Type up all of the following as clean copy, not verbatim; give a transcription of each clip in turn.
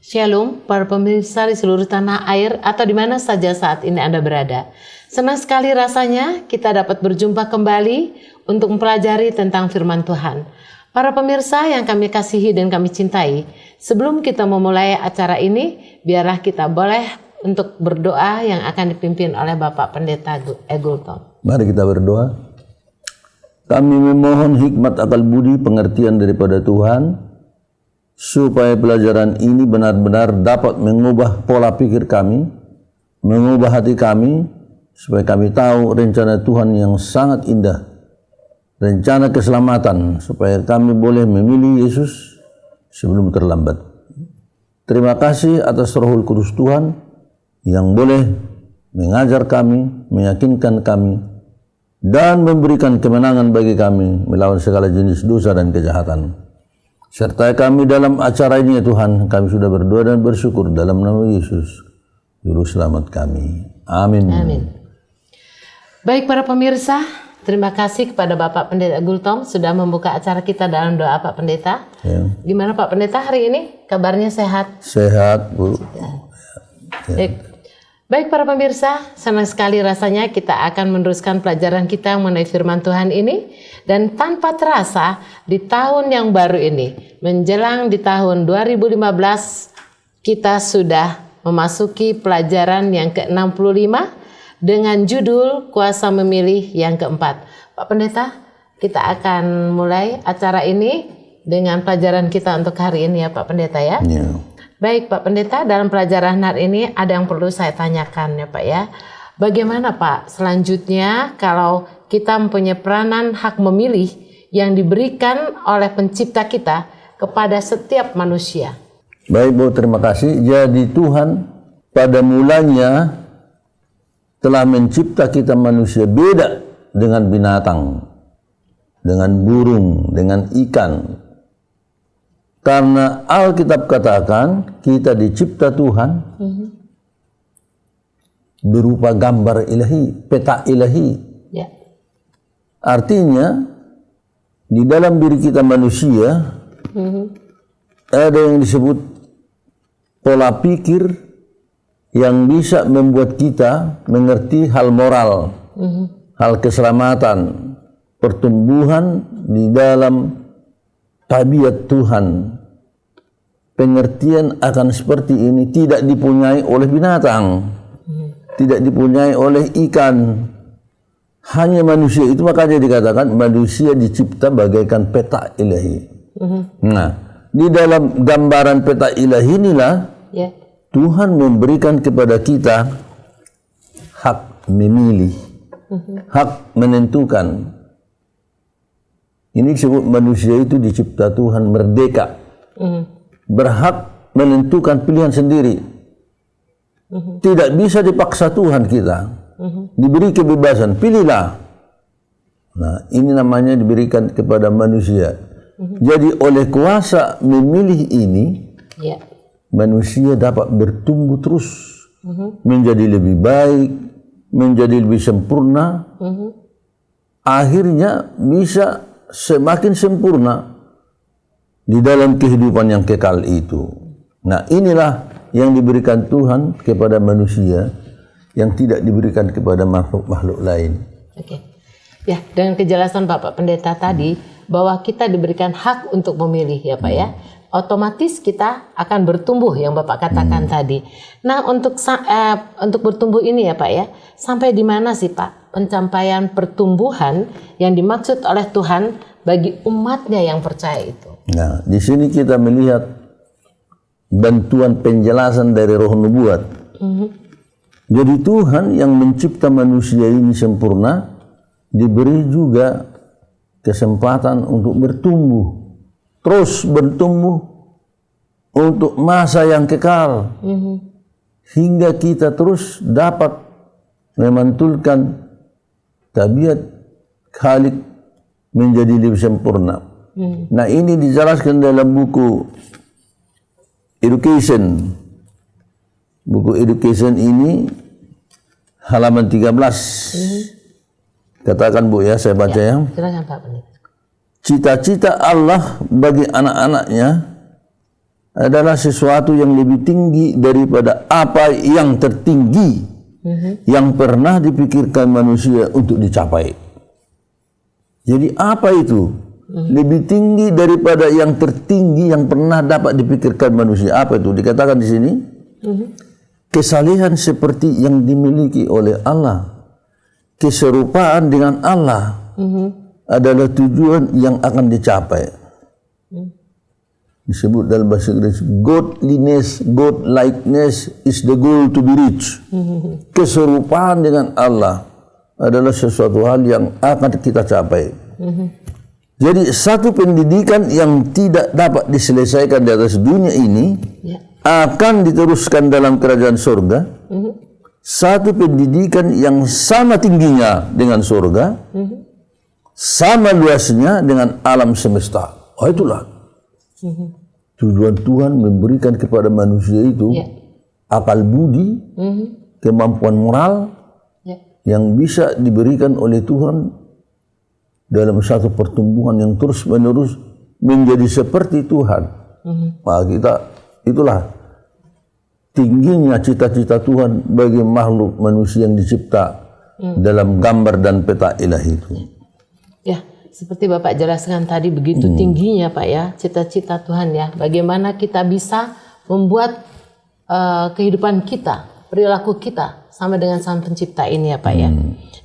Shalom, para pemirsa di seluruh tanah air atau di mana saja saat ini Anda berada. Senang sekali rasanya kita dapat berjumpa kembali untuk mempelajari tentang firman Tuhan. Para pemirsa yang kami kasihi dan kami cintai, sebelum kita memulai acara ini, biarlah kita boleh untuk berdoa yang akan dipimpin oleh Bapak Pendeta Egulton. Mari kita berdoa. Kami memohon hikmat akal budi pengertian daripada Tuhan, supaya pelajaran ini benar-benar dapat mengubah pola pikir kami, mengubah hati kami, supaya kami tahu rencana Tuhan yang sangat indah, rencana keselamatan, supaya kami boleh memilih Yesus sebelum terlambat. Terima kasih atas Rohul Kudus Tuhan yang boleh mengajar kami, meyakinkan kami, dan memberikan kemenangan bagi kami melawan segala jenis dosa dan kejahatan. Sertai kami dalam acara ini ya Tuhan, kami sudah berdoa dan bersyukur dalam nama Yesus, Juru Selamat kami. Amin. Amin. Baik para pemirsa, terima kasih kepada Bapak Pendeta Gultom sudah membuka acara kita dalam doa Pak Pendeta. Ya. Gimana Pak Pendeta hari ini? Kabarnya sehat? Sehat, Bu. Ya. Baik para pemirsa, senang sekali rasanya kita akan meneruskan pelajaran kita mengenai firman Tuhan ini. Dan tanpa terasa di tahun yang baru ini, menjelang di tahun 2015, kita sudah memasuki pelajaran yang ke-65 dengan judul Kuasa Memilih yang keempat. Pak Pendeta, kita akan mulai acara ini dengan pelajaran kita untuk hari ini ya Pak Pendeta ya. Ya. Baik Pak Pendeta, dalam pelajaran hari ini ada yang perlu saya tanyakan ya Pak ya. Bagaimana Pak selanjutnya kalau kita mempunyai peranan hak memilih yang diberikan oleh pencipta kita kepada setiap manusia? Baik Bu, terima kasih. Jadi Tuhan pada mulanya telah mencipta kita manusia beda dengan binatang, dengan burung, dengan ikan. Karena Alkitab katakan kita dicipta Tuhan berupa gambar ilahi, peta ilahi. Ya. Artinya di dalam diri kita manusia ada yang disebut pola pikir yang bisa membuat kita mengerti hal moral, hal keselamatan, pertumbuhan di dalam tabiat Tuhan. Pengertian akan seperti ini tidak dipunyai oleh binatang, tidak dipunyai oleh ikan, hanya manusia. Itu makanya dikatakan manusia dicipta bagaikan peta ilahi. Nah, di dalam gambaran peta ilahi inilah Tuhan memberikan kepada kita hak memilih, hak menentukan. Ini disebut manusia itu dicipta Tuhan merdeka, berhak menentukan pilihan sendiri. Tidak bisa dipaksa Tuhan kita, diberi kebebasan, pilihlah. Nah, ini namanya diberikan kepada manusia. Jadi oleh kuasa memilih ini, manusia dapat bertumbuh terus, menjadi lebih baik, menjadi lebih sempurna, akhirnya bisa semakin sempurna di dalam kehidupan yang kekal itu. Nah, inilah yang diberikan Tuhan kepada manusia yang tidak diberikan kepada makhluk-makhluk lain. Oke. Ya, dengan kejelasan Bapak Pendeta tadi bahwa kita diberikan hak untuk memilih ya Pak ya. Otomatis kita akan bertumbuh yang Bapak katakan tadi. Nah, untuk bertumbuh ini ya Pak ya, sampai di mana sih Pak pencapaian pertumbuhan yang dimaksud oleh Tuhan bagi umatnya yang percaya itu? Nah, di sini kita melihat bantuan penjelasan dari roh nubuat. Jadi Tuhan yang mencipta manusia ini sempurna, diberi juga kesempatan untuk bertumbuh, terus bertumbuh untuk masa yang kekal, hingga kita terus dapat memantulkan tabiat Khalik menjadi lebih sempurna. Nah, ini dijelaskan dalam buku Education. Buku Education ini halaman 13. Katakan Bu ya, saya baca ya. Silakan Pak Pendeta. Cita-cita Allah bagi anak-anaknya adalah sesuatu yang lebih tinggi daripada apa yang tertinggi yang pernah dipikirkan manusia untuk dicapai. Jadi apa itu? Lebih tinggi daripada yang tertinggi yang pernah dapat dipikirkan manusia. Apa itu? Dikatakan di sini, kesalehan seperti yang dimiliki oleh Allah, keserupaan dengan Allah adalah tujuan yang akan dicapai. Disebut dalam bahasa Inggris, godliness, godlikeness is the goal to be reached. Keserupaan dengan Allah adalah sesuatu hal yang akan kita capai. Jadi satu pendidikan yang tidak dapat diselesaikan di atas dunia ini akan diteruskan dalam kerajaan surga. Satu pendidikan yang sama tingginya dengan surga, sama luasnya dengan alam semesta. Oh, itulah tujuan Tuhan memberikan kepada manusia itu akal budi, kemampuan moral yang bisa diberikan oleh Tuhan dalam satu pertumbuhan yang terus menerus menjadi seperti Tuhan. Nah, itulah tingginya cita-cita Tuhan bagi makhluk manusia yang dicipta dalam gambar dan peta ilahi itu. Ya, seperti Bapak jelaskan tadi, begitu tingginya Pak ya cita-cita Tuhan ya. Bagaimana kita bisa membuat kehidupan kita, perilaku kita sama dengan Sang Pencipta ini ya Pak ya.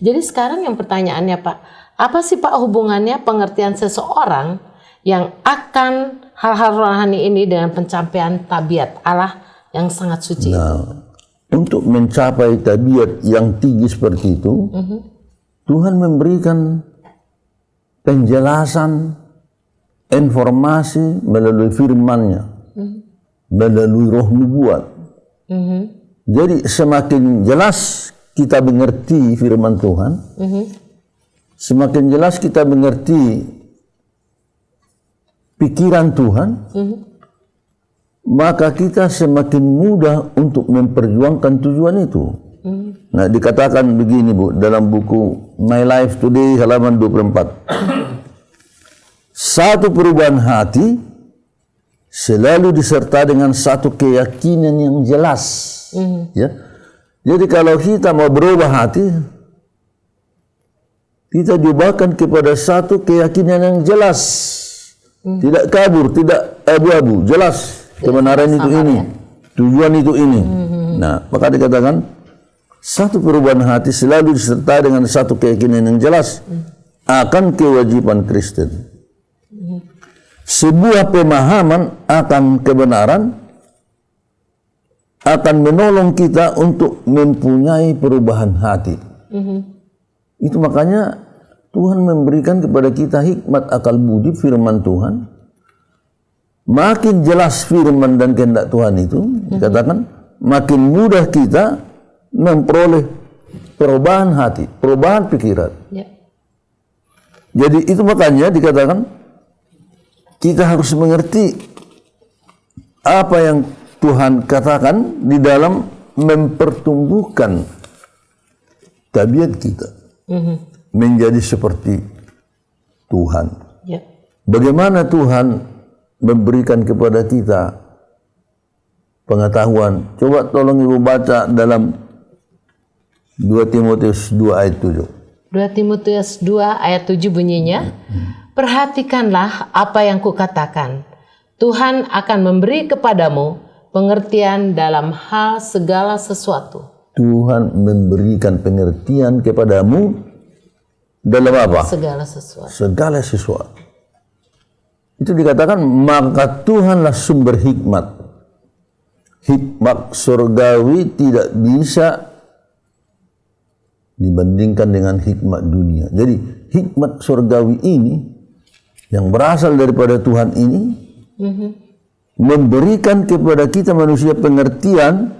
Jadi sekarang yang pertanyaannya Pak, apa sih Pak hubungannya pengertian seseorang yang akan hal-hal rohani ini dengan pencapaian tabiat Allah yang sangat suci? Nah, untuk mencapai tabiat yang tinggi seperti itu, Tuhan memberikan penjelasan, informasi melalui firman-Nya, melalui roh nubuat. Jadi semakin jelas kita mengerti firman Tuhan, semakin jelas kita mengerti pikiran Tuhan, maka kita semakin mudah untuk memperjuangkan tujuan itu. Nah, dikatakan begini Bu, dalam buku My Life Today halaman 24. Satu perubahan hati selalu disertai dengan satu keyakinan yang jelas. Ya. Jadi kalau kita mau berubah hati, kita diubahkan kepada satu keyakinan yang jelas. Tidak kabur, tidak abu-abu, jelas kebenaran itu ini, tujuan itu ini. Nah, maka dikatakan satu perubahan hati selalu disertai dengan satu keyakinan yang jelas akan kewajiban Kristen. Sebuah pemahaman akan kebenaran akan menolong kita untuk mempunyai perubahan hati. Itu makanya Tuhan memberikan kepada kita hikmat akal budi firman Tuhan. Makin jelas firman dan kehendak Tuhan itu, dikatakan makin mudah kita memperoleh perubahan hati, perubahan pikiran. Jadi itu makanya dikatakan kita harus mengerti apa yang Tuhan katakan di dalam mempertumbuhkan tabiat kita menjadi seperti Tuhan. Bagaimana Tuhan memberikan kepada kita pengetahuan? Coba tolong Ibu baca dalam 2 Timotius 2 ayat 7. 2 Timotius 2 ayat 7 bunyinya, perhatikanlah apa yang kukatakan. Tuhan akan memberi kepadamu pengertian dalam hal segala sesuatu. Tuhan memberikan pengertian kepadamu dalam apa? Segala sesuatu. Segala sesuatu. Itu dikatakan maka Tuhanlah sumber hikmat. Hikmat surgawi tidak bisa dibandingkan dengan hikmat dunia. Jadi hikmat surgawi ini yang berasal daripada Tuhan ini memberikan kepada kita manusia pengertian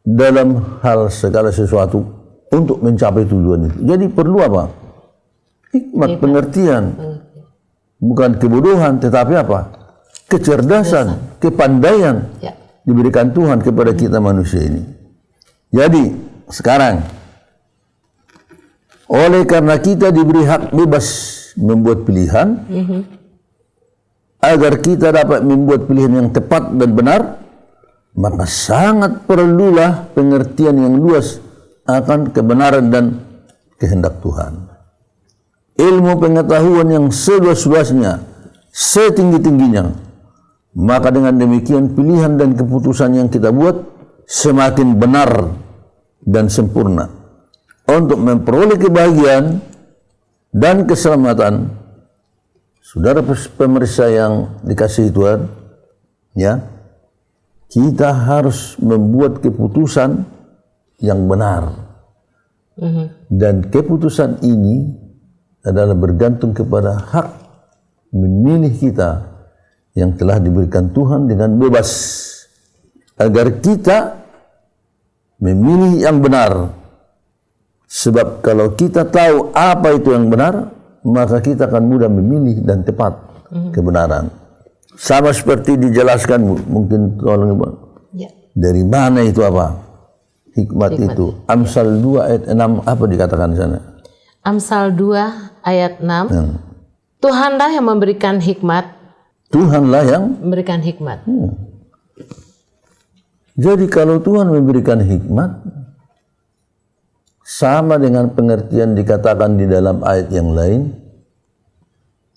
dalam hal segala sesuatu untuk mencapai tujuan itu. Jadi perlu apa? Hikmat, pengertian. Bukan kebodohan, tetapi apa? Kecerdasan, kepandaian diberikan Tuhan kepada kita manusia ini. Jadi sekarang, oleh karena kita diberi hak bebas membuat pilihan, agar kita dapat membuat pilihan yang tepat dan benar, maka sangat perlulah pengertian yang luas akan kebenaran dan kehendak Tuhan. Ilmu pengetahuan yang seluas-luasnya, setinggi-tingginya, maka dengan demikian pilihan dan keputusan yang kita buat semakin benar dan sempurna untuk memperoleh kebahagiaan dan keselamatan. Saudara pemirsa yang dikasihi Tuhan, ya, kita harus membuat keputusan yang benar. Dan keputusan ini adalah bergantung kepada hak memilih kita yang telah diberikan Tuhan dengan bebas, agar kita memilih yang benar. Sebab kalau kita tahu apa itu yang benar, maka kita akan mudah memilih dan tepat kebenaran. Sama seperti dijelaskan, mungkin tolong Ibu. Ya. Dari mana itu apa? Hikmat itu. Amsal 2 ayat 6 apa dikatakan di sana? Amsal 2 ayat 6. Tuhanlah yang memberikan hikmat. Tuhanlah yang memberikan hikmat. Jadi kalau Tuhan memberikan hikmat, sama dengan pengertian dikatakan di dalam ayat yang lain,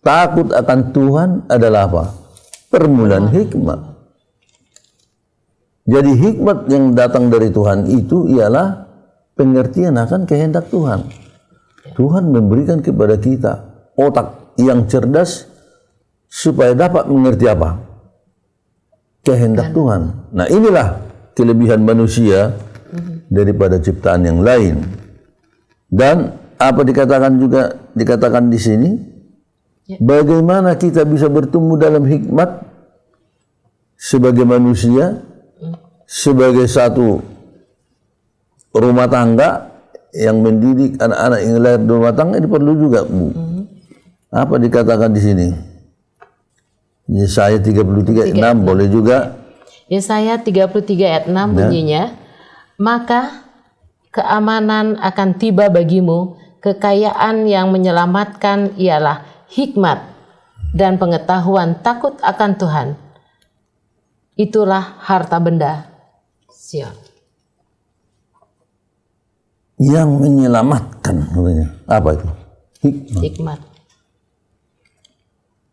takut akan Tuhan adalah apa? Permulaan hikmat. Jadi hikmat yang datang dari Tuhan itu ialah pengertian akan kehendak Tuhan. Tuhan memberikan kepada kita otak yang cerdas supaya dapat mengerti apa? Kehendak Tuhan. Nah, inilah kelebihan manusia daripada ciptaan yang lain. Dan apa dikatakan di sini? Bagaimana kita bisa bertumbuh dalam hikmat sebagai manusia, sebagai satu rumah tangga yang mendidik anak-anak yang lahir di rumah tangga, ini perlu juga, Bu. Apa dikatakan di sini? Yesaya 33 ayat 6 boleh juga. Yesaya 33 ayat 6 bunyinya, maka keamanan akan tiba bagimu, kekayaan yang menyelamatkan ialah hikmat dan pengetahuan takut akan Tuhan. Itulah harta benda Sion. Yang menyelamatkan, apa itu? Hikmat.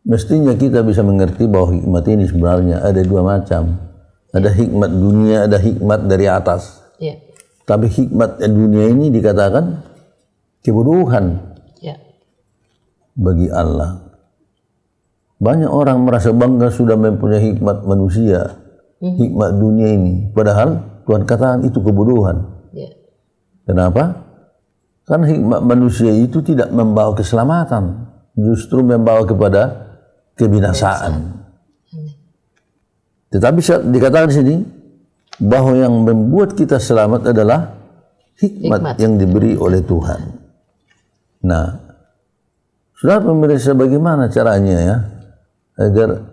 Mestinya kita bisa mengerti bahwa hikmat ini sebenarnya ada dua macam. Ada hikmat dunia, ada hikmat dari atas. Ya. Tapi hikmat dunia ini dikatakan kebodohan bagi Allah. Banyak orang merasa bangga sudah mempunyai hikmat manusia, hikmat dunia ini. Padahal Tuhan katakan itu kebodohan. Ya. Kenapa? Karena hikmat manusia itu tidak membawa keselamatan, justru membawa kepada kebinasaan. Tetapi dikatakan di sini bahwa yang membuat kita selamat adalah hikmat yang diberi oleh Tuhan. Nah, saudara pemirsa, bagaimana caranya ya agar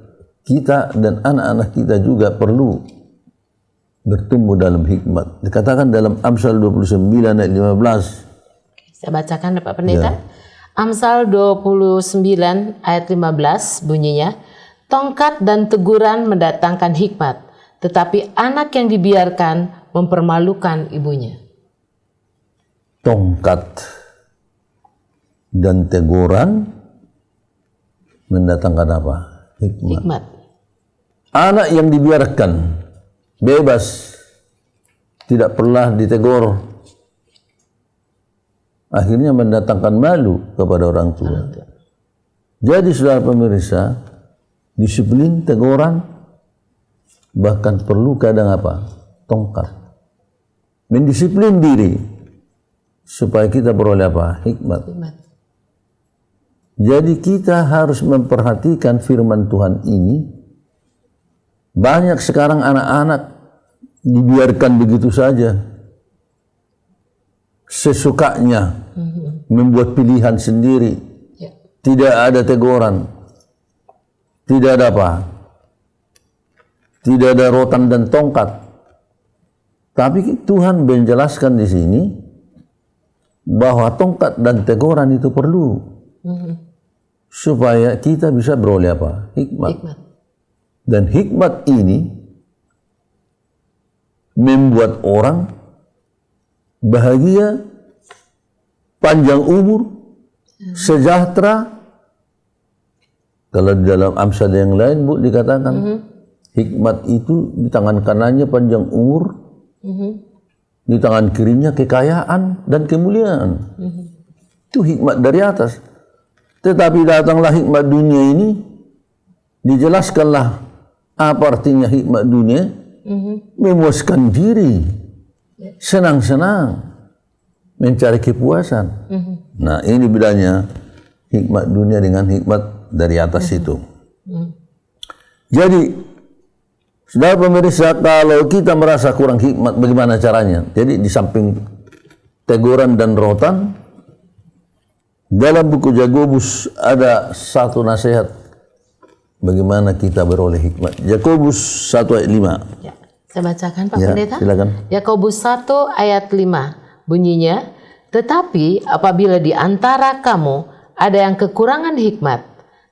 kita dan anak-anak kita juga perlu bertumbuh dalam hikmat? Dikatakan dalam Amsal 29 ayat 15. Saya bacakan Bapak Pendeta. Ya. Amsal 29 ayat 15 bunyinya, tongkat dan teguran mendatangkan hikmat, tetapi anak yang dibiarkan mempermalukan ibunya. Tongkat dan teguran mendatangkan apa? Hikmat. Anak yang dibiarkan bebas, tidak pernah ditegur, akhirnya mendatangkan malu kepada orang tua. Jadi saudara pemirsa, disiplin, teguran, bahkan perlu kadang apa? Tongkat. Mendisiplin diri supaya kita beroleh apa? Hikmat. Jadi kita harus memperhatikan firman Tuhan ini. Banyak sekarang anak-anak dibiarkan begitu saja, sesukanya, membuat pilihan sendiri, tidak ada teguran, tidak ada apa, tidak ada rotan dan tongkat. Tapi Tuhan menjelaskan di sini bahwa tongkat dan teguran itu perlu supaya kita bisa beroleh apa? Hikmat. Dan hikmat ini membuat orang bahagia, panjang umur, sejahtera. Kalau di dalam Amsal yang lain, Bu, dikatakan hikmat itu di tangan kanannya panjang umur, di tangan kirinya kekayaan dan kemuliaan. Itu hikmat dari atas. Tetapi datanglah hikmat dunia ini, dijelaskanlah apa artinya hikmat dunia, memuaskan diri, senang-senang, mencari kepuasan. Nah, ini bedanya hikmat dunia dengan hikmat dari atas itu. Jadi, saudara pemirsa, kalau kita merasa kurang hikmat, bagaimana caranya? Jadi, di samping teguran dan rotan, dalam buku Yakobus ada satu nasihat bagaimana kita beroleh hikmat. Yakobus 1 ayat 5. Ya, saya bacakan Pak Pendeta. Silakan. Yakobus 1 ayat 5 bunyinya, tetapi apabila di antara kamu ada yang kekurangan hikmat,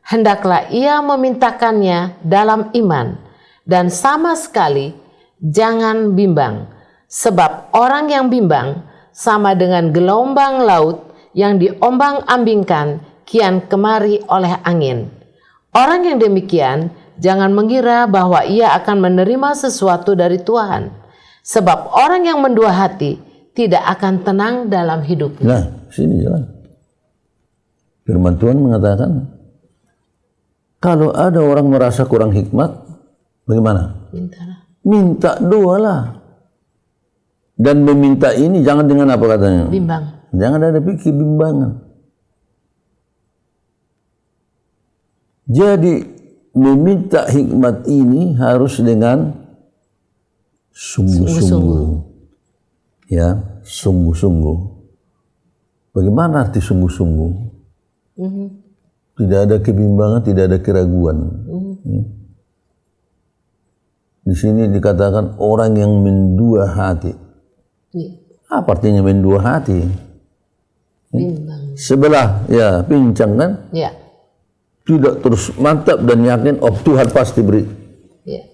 hendaklah ia memintakannya dalam iman, dan sama sekali jangan bimbang, sebab orang yang bimbang sama dengan gelombang laut yang diombang-ambingkan kian kemari oleh angin. Orang yang demikian jangan mengira bahwa ia akan menerima sesuatu dari Tuhan, sebab orang yang mendua hati tidak akan tenang dalam hidupnya. Nah, sini jalan. Firman Tuhan mengatakan, kalau ada orang merasa kurang hikmat, bagaimana? Minta doalah. Dan meminta ini jangan dengan apa katanya? Bimbang. Jangan ada pikir bimbangan. Jadi meminta hikmat ini harus dengan sungguh-sungguh. Ya, sungguh-sungguh. Bagaimana arti sungguh-sungguh? Tidak ada kebimbangan, tidak ada keraguan. Di sini dikatakan orang yang mendua hati. Apa artinya mendua hati? Bimbang. Sebelah, ya, pincang kan? Ya. Tidak terus mantap dan yakin, oh Tuhan pasti beri. Ya.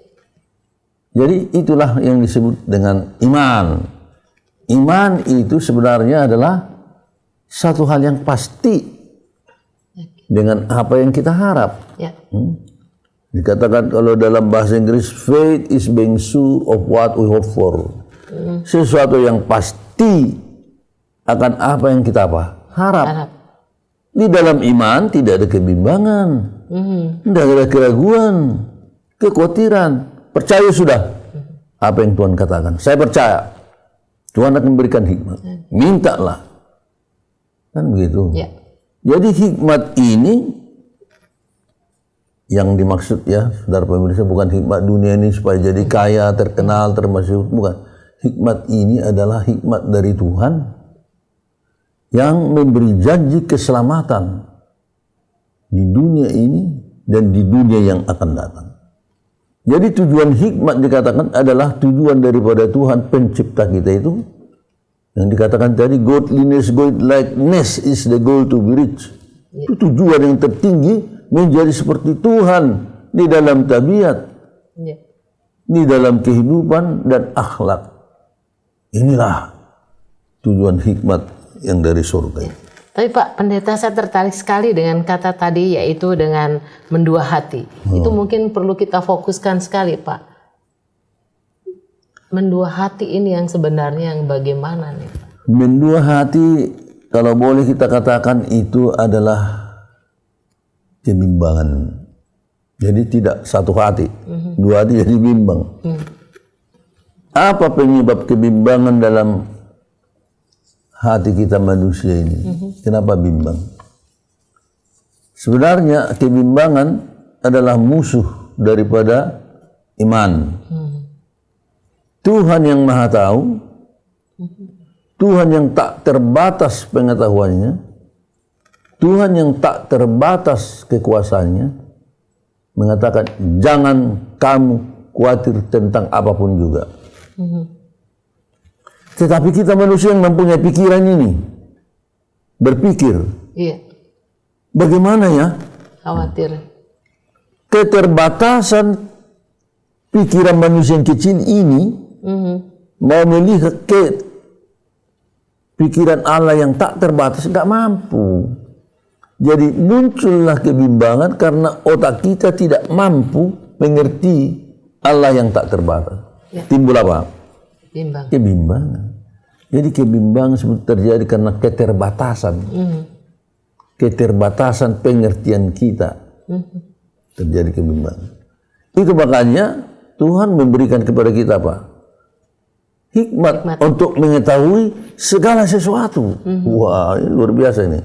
Jadi itulah yang disebut dengan iman. Iman itu sebenarnya adalah satu hal yang pasti dengan apa yang kita harap. Ya. Dikatakan kalau dalam bahasa Inggris, faith is being sure of what we hope for. Sesuatu yang pasti akan apa yang kita harap. Di dalam iman tidak ada kebimbangan, tidak ada keraguan, kekhawatiran. Percaya sudah apa yang Tuhan katakan. Saya percaya Tuhan akan memberikan hikmat. Mintalah, kan begitu. Ya. Jadi hikmat ini yang dimaksud, ya, saudara pemirsa, bukan hikmat dunia ini supaya jadi kaya, terkenal, termasyhur, bukan. Hikmat ini adalah hikmat dari Tuhan yang memberi janji keselamatan di dunia ini dan di dunia yang akan datang. Jadi tujuan hikmat dikatakan adalah tujuan daripada Tuhan pencipta kita itu, yang dikatakan tadi, godliness, godlikeness is the goal to be reached. Itu tujuan yang tertinggi, menjadi seperti Tuhan di dalam tabiat, di dalam kehidupan dan akhlak. Inilah tujuan hikmat yang dari surga. Tapi Pak Pendeta, saya tertarik sekali dengan kata tadi, yaitu dengan mendua hati. Itu mungkin perlu kita fokuskan sekali, Pak. Mendua hati ini yang sebenarnya yang bagaimana nih, Pak? Mendua hati, kalau boleh kita katakan, itu adalah kebimbangan. Jadi tidak satu hati, dua hati jadi bimbang. Apa penyebab kebimbangan dalam hati kita manusia ini? Kenapa bimbang? Sebenarnya kebimbangan adalah musuh daripada iman. Tuhan yang Maha Tahu, Tuhan yang tak terbatas pengetahuannya, Tuhan yang tak terbatas kekuasaannya, mengatakan jangan kamu khawatir tentang apapun juga. Tetapi kita manusia yang mempunyai pikiran ini, berpikir, bagaimana ya Khawatir. Keterbatasan pikiran manusia yang kecil ini mau melihat ke pikiran Allah yang tak terbatas, nggak mampu. Jadi muncullah kebimbangan karena otak kita tidak mampu mengerti Allah yang tak terbatas. Ya. Timbul apa? Bimbang. Kebimbangan. Jadi kebimbangan terjadi karena keterbatasan. Keterbatasan pengertian kita. Terjadi kebimbangan. Itu makanya Tuhan memberikan kepada kita apa? Hikmat untuk mengetahui segala sesuatu. Wah, ini luar biasa ini.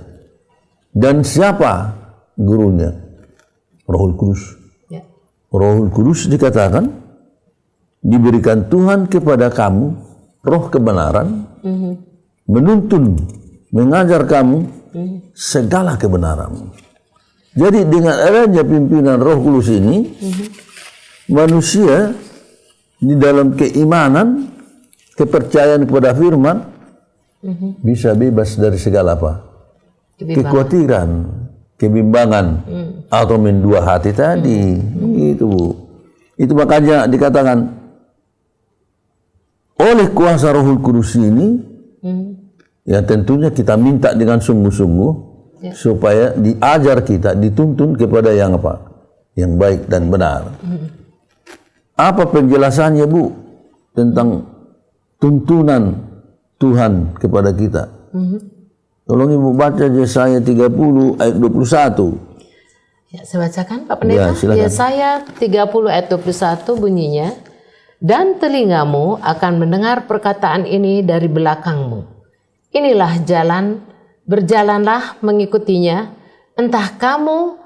Dan siapa gurunya? Rohul Kudus. Ya. Rohul Kudus dikatakan diberikan Tuhan kepada kamu roh kebenaran, menuntun, mengajar kamu segala kebenaran. Jadi dengan adanya pimpinan Roh Kudus ini, manusia di dalam keimanan, kepercayaan kepada firman, bisa bebas dari segala apa? Kekhawatiran, kebimbangan, atau mendua hati tadi. Itu makanya dikatakan oleh kuasa Rohul Kudus ini, ya tentunya kita minta dengan sungguh-sungguh supaya diajar kita, dituntun kepada yang apa? Yang baik dan benar. Apa penjelasannya, Bu, tentang tuntunan Tuhan kepada kita? Tolong Ibu baca Yesaya 30 ayat 21. Ya, saya bacakan Pak Pendeta. Ya, Yesaya 30 ayat 21 bunyinya, dan telingamu akan mendengar perkataan ini dari belakangmu. Inilah jalan, berjalanlah mengikutinya, entah kamu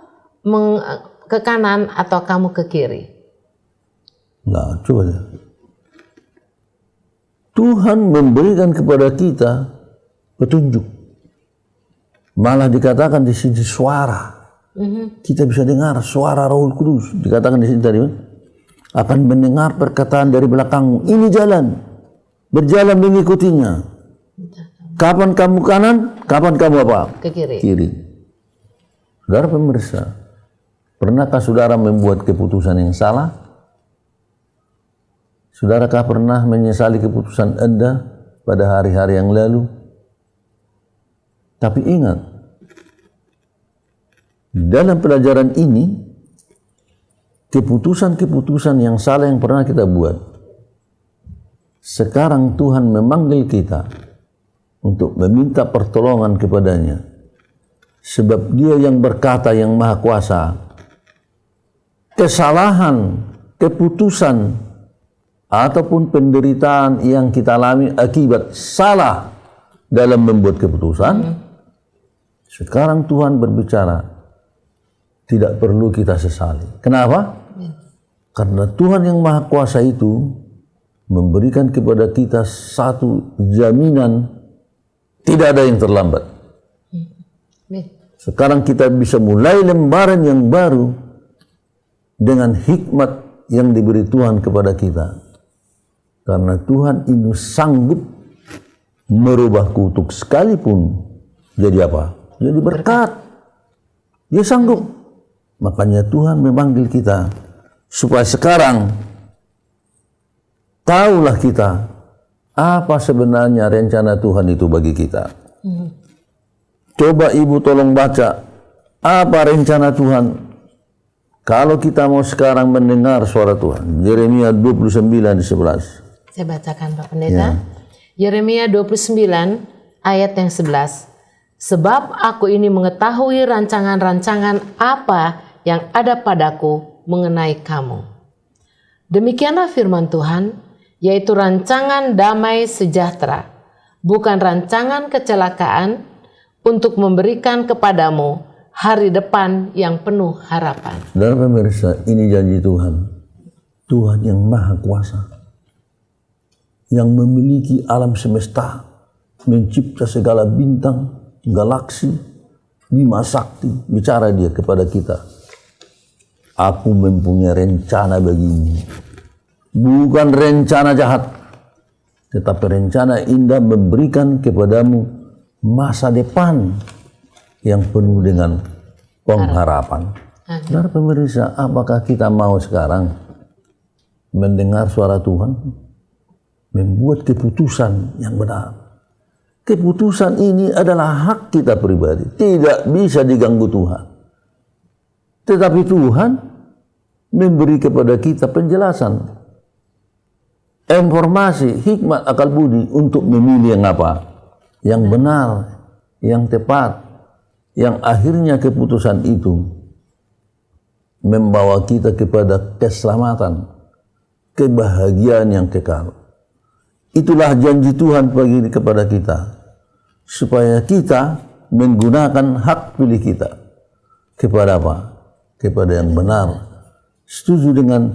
ke kanan atau kamu ke kiri. Nah, coba ya. Tuhan memberikan kepada kita petunjuk. Malah dikatakan di sini suara. Kita bisa dengar suara Rohul Kudus. Dikatakan di sini tadi, akan mendengar perkataan dari belakangmu. Ini jalan, berjalan mengikutinya. Kapan kamu kanan, kapan kamu apa? Ke kiri. Kiri. Saudara pemirsa, pernahkah saudara membuat keputusan yang salah? Saudarakah pernah menyesali keputusan Anda pada hari-hari yang lalu? Tapi ingat, dalam pelajaran ini, keputusan-keputusan yang salah yang pernah kita buat, sekarang Tuhan memanggil kita untuk meminta pertolongan kepadanya. Sebab Dia yang berkata, yang Maha Kuasa, kesalahan, keputusan, ataupun penderitaan yang kita alami akibat salah dalam membuat keputusan, sekarang Tuhan berbicara, tidak perlu kita sesali. Kenapa? Karena Tuhan yang Maha Kuasa itu memberikan kepada kita satu jaminan, tidak ada yang terlambat. Sekarang kita bisa mulai lembaran yang baru dengan hikmat yang diberi Tuhan kepada kita. Karena Tuhan itu sanggup merubah kutuk sekalipun jadi apa? Jadi berkat. Dia sanggup. Makanya Tuhan memanggil kita supaya sekarang tahulah kita apa sebenarnya rencana Tuhan itu bagi kita. Coba Ibu tolong baca apa rencana Tuhan kalau kita mau sekarang mendengar suara Tuhan. Yeremia 29:11. Saya bacakan Pak Pendeta. Yeremia 29 ayat yang 11. Sebab aku ini mengetahui rancangan-rancangan apa yang ada padaku mengenai kamu. Demikianlah firman Tuhan, yaitu rancangan damai sejahtera, bukan rancangan kecelakaan, untuk memberikan kepadamu hari depan yang penuh harapan. Dan pemirsa, ini janji Tuhan. Tuhan yang Maha Kuasa, yang memiliki alam semesta, mencipta segala bintang, galaksi, Bima Sakti. Bicara Dia kepada kita. Aku mempunyai rencana bagimu. Bukan rencana jahat, tetapi rencana indah memberikan kepadamu masa depan yang penuh dengan pengharapan. Saudara pemirsa, apakah kita mau sekarang mendengar suara Tuhan, membuat keputusan yang benar? Keputusan ini adalah hak kita pribadi, tidak bisa diganggu Tuhan. Tetapi Tuhan memberi kepada kita penjelasan, informasi, hikmat, akal budi untuk memilih yang apa? Yang benar, yang tepat, yang akhirnya keputusan itu membawa kita kepada keselamatan, kebahagiaan yang kekal. Itulah janji Tuhan bagi kepada kita, supaya kita menggunakan hak pilih kita kepada apa? Kepada yang benar, setuju dengan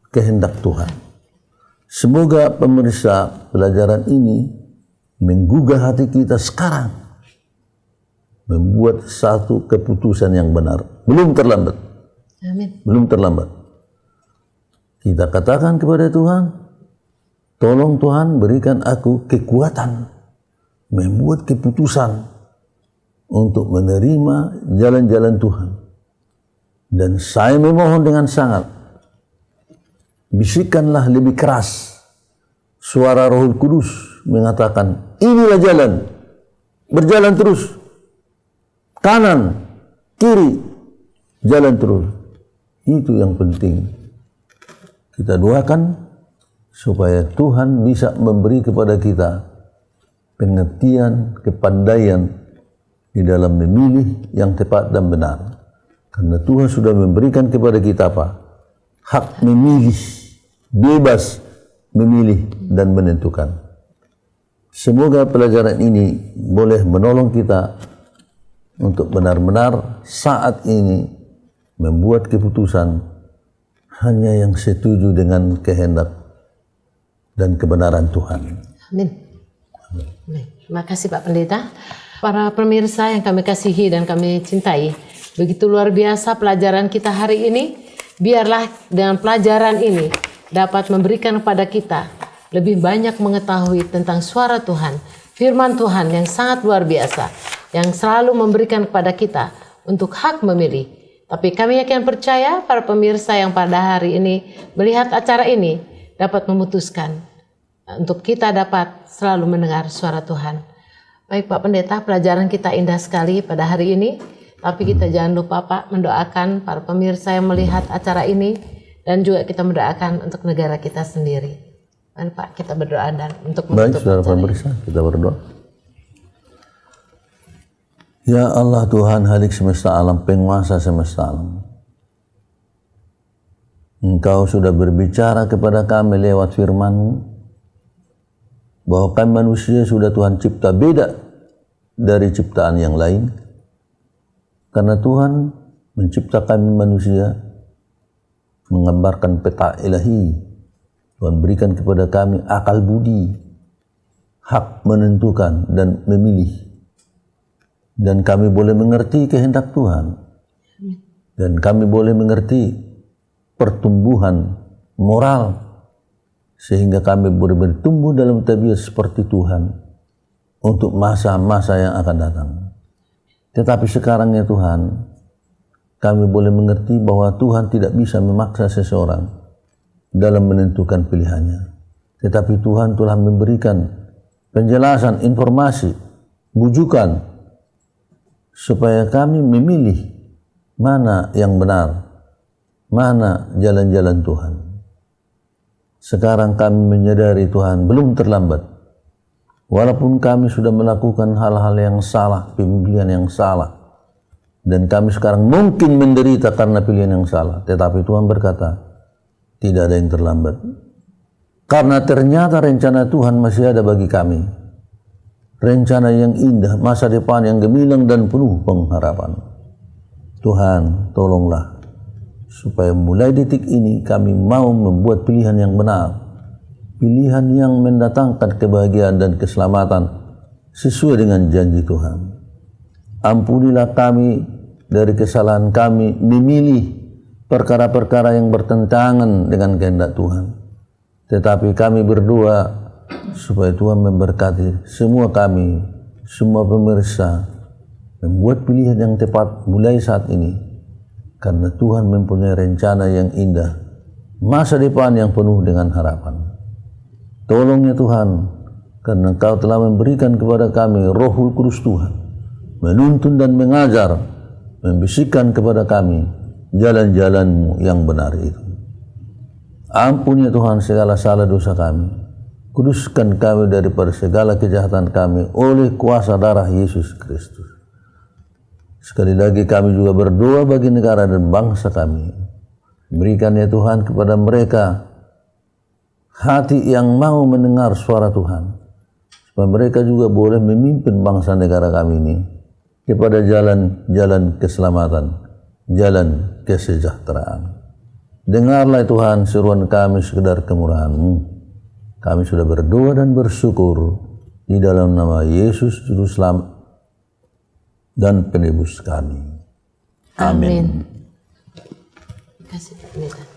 kehendak Tuhan. Semoga pemirsa pelajaran ini menggugah hati kita sekarang, membuat satu keputusan yang benar. Belum terlambat. Amin. Belum terlambat. Kita katakan kepada Tuhan, tolong Tuhan berikan aku kekuatan membuat keputusan untuk menerima jalan-jalan Tuhan. Dan saya memohon dengan sangat, bisikkanlah lebih keras suara Roh Kudus mengatakan, inilah jalan, berjalan terus, kanan, kiri, jalan terus. Itu yang penting. Kita doakan supaya Tuhan bisa memberi kepada kita pengertian, kepandaian di dalam memilih yang tepat dan benar. Karena Tuhan sudah memberikan kepada kita apa? Hak memilih, bebas memilih dan menentukan. Semoga pelajaran ini boleh menolong kita untuk benar-benar saat ini membuat keputusan hanya yang setuju dengan kehendak dan kebenaran Tuhan. Amin. Terima kasih Pak Pendeta. Para pemirsa yang kami kasihi dan kami cintai, begitu luar biasa pelajaran kita hari ini. Biarlah dengan pelajaran ini dapat memberikan kepada kita lebih banyak mengetahui tentang suara Tuhan, firman Tuhan yang sangat luar biasa, yang selalu memberikan kepada kita untuk hak memilih. Tapi kami yakin percaya para pemirsa yang pada hari ini melihat acara ini dapat memutuskan untuk kita dapat selalu mendengar suara Tuhan. Baik Pak Pendeta, pelajaran kita indah sekali pada hari ini. Tapi kita jangan lupa Pak mendoakan para pemirsa yang melihat acara ini dan juga kita mendoakan untuk negara kita sendiri. Dan Pak, kita berdoa dan untuk menutup. Baik, saudara pemirsa, kita berdoa. Ya Allah Tuhan Halik semesta alam, penguasa semesta alam, Engkau sudah berbicara kepada kami lewat firman-Mu bahwa kami manusia sudah Tuhan cipta beda dari ciptaan yang lain. Karena Tuhan menciptakan manusia menggambarkan peta ilahi. Tuhan berikan kepada kami akal budi, hak menentukan dan memilih. Dan kami boleh mengerti kehendak Tuhan. Dan kami boleh mengerti pertumbuhan moral. Sehingga kami boleh bertumbuh dalam tabiat seperti Tuhan untuk masa-masa yang akan datang. Tetapi sekarang ya Tuhan, kami boleh mengerti bahwa Tuhan tidak bisa memaksa seseorang dalam menentukan pilihannya. Tetapi Tuhan telah memberikan penjelasan, informasi, bujukan, supaya kami memilih mana yang benar, mana jalan-jalan Tuhan. Sekarang kami menyadari Tuhan belum terlambat. Walaupun kami sudah melakukan hal-hal yang salah, pilihan yang salah, dan kami sekarang mungkin menderita karena pilihan yang salah, tetapi Tuhan berkata, tidak ada yang terlambat. Karena ternyata rencana Tuhan masih ada bagi kami. Rencana yang indah, masa depan yang gemilang dan penuh pengharapan. Tuhan, tolonglah supaya mulai detik ini kami mau membuat pilihan yang benar, pilihan yang mendatangkan kebahagiaan dan keselamatan sesuai dengan janji Tuhan. Ampunilah kami dari kesalahan kami memilih perkara-perkara yang bertentangan dengan kehendak Tuhan. Tetapi kami berdoa supaya Tuhan memberkati semua kami, semua pemirsa membuat pilihan yang tepat mulai saat ini, karena Tuhan mempunyai rencana yang indah, masa depan yang penuh dengan harapan. Tolong ya Tuhan, karena Engkau telah memberikan kepada kami Rohul Kudus Tuhan, menuntun dan mengajar, membisikkan kepada kami jalan-jalan-Mu yang benar itu. Ampuni ya Tuhan segala salah dosa kami, kuduskan kami daripada segala kejahatan kami oleh kuasa darah Yesus Kristus. Sekali lagi kami juga berdoa bagi negara dan bangsa kami. Berikan ya Tuhan kepada mereka hati yang mau mendengar suara Tuhan, supaya mereka juga boleh memimpin bangsa negara kami ini kepada jalan-jalan keselamatan, jalan kesejahteraan. Dengarlah Tuhan seruan kami sekedar kemurahan-Mu. Kami sudah berdoa dan bersyukur di dalam nama Yesus Juru Selamat dan penebus kami. Amin. Kasih Pak Pendeta.